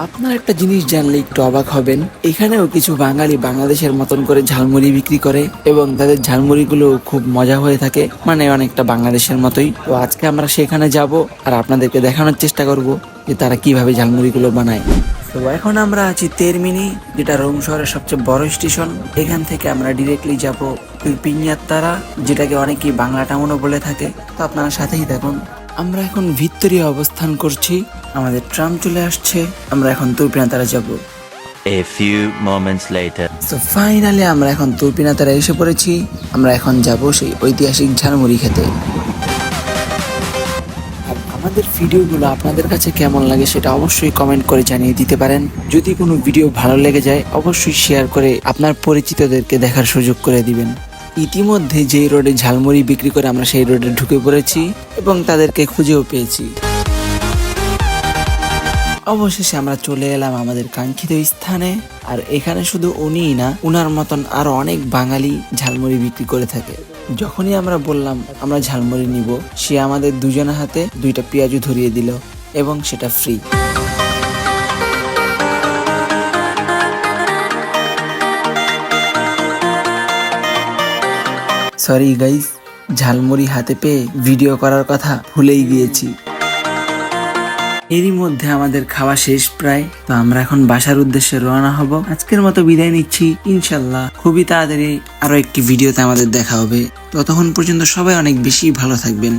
আপনার একটা জিনিস জানলে একটু অবাক হবেন, এখানেও কিছু বাঙালি বাংলাদেশের মতন করে ঝালমুড়ি বিক্রি করে এবং তাদের ঝালমুড়িগুলো খুব মজা হয়ে থাকে, মানে অনেকটা বাংলাদেশের মতোই। তো আজকে আমরা সেখানে যাব আর আপনাদেরকে দেখানোর চেষ্টা করব যে তারা কিভাবে ঝালমুড়িগুলো বানায়। তো এখন আমরা আছি তেরমিনি, যেটা রোম শহরের সবচেয়ে বড় স্টেশন। এখান থেকে আমরা ডিরেক্টলি যাব পিñাত্তারা, যেটাকে অনেকেই বাংলা টাউনও বলে থাকে। তো আপনারা সাথেই থাকুন। আমরা এখন ভিক্টোরিয়া অবস্থান করছি, আমাদের ট্রাম চলে আসছে, আমরা এখন তুর্পিনাতারা যাব। A few moments later. তো ফাইনালি আমরা এখন তুর্পিনাতারা এসে পড়েছি। আমরা এখন যাব সেই ঐতিহাসিক ঝালমুড়ি খেতে। আর আমাদের ভিডিওগুলো আপনাদের কাছে কেমন লাগে সেটা অবশ্যই কমেন্ট করে জানিয়ে দিতে পারেন। যদি কোনো ভিডিও ভালো লেগে যায় অবশ্যই শেয়ার করে আপনার পরিচিতদেরকে দেখার সুযোগ করে দিবেন। ইতিমধ্যে যেই রোডে ঝালমুড়ি বিক্রি করে আমরা সেই রোডে ঢুকে পড়েছি এবং তাদেরকে খুঁজেও পেয়েছি। অবশেষে আমরা চলে এলাম আমাদের কাঙ্ক্ষিত স্থানে। আর এখানে শুধু উনিই না, উনার মতন আরো অনেক বাঙালি ঝালমুড়ি বিক্রি করে থাকে। যখনই আমরা বললাম আমরা ঝালমুড়ি নিব, সে আমাদের দুজনের হাতে 2টা পেঁয়াজু ধরিয়ে দিল এবং সেটা ফ্রি। সরি গাইস, ঝালমুড়ি হাতে পেয়ে ভিডিও করার কথা ভুলেই গিয়েছি। এরই মধ্যে আমাদের খাওয়া শেষ প্রায়। তো আমরা এখন বাসার উদ্দেশ্যে রওনা হব। আজকের মতো বিদায় নিচ্ছি, ইনশাল্লাহ খুবই তাড়াতাড়ি আরো একটি ভিডিওতে আমাদের দেখা হবে। ততক্ষণ পর্যন্ত সবাই অনেক বেশি ভালো থাকবেন।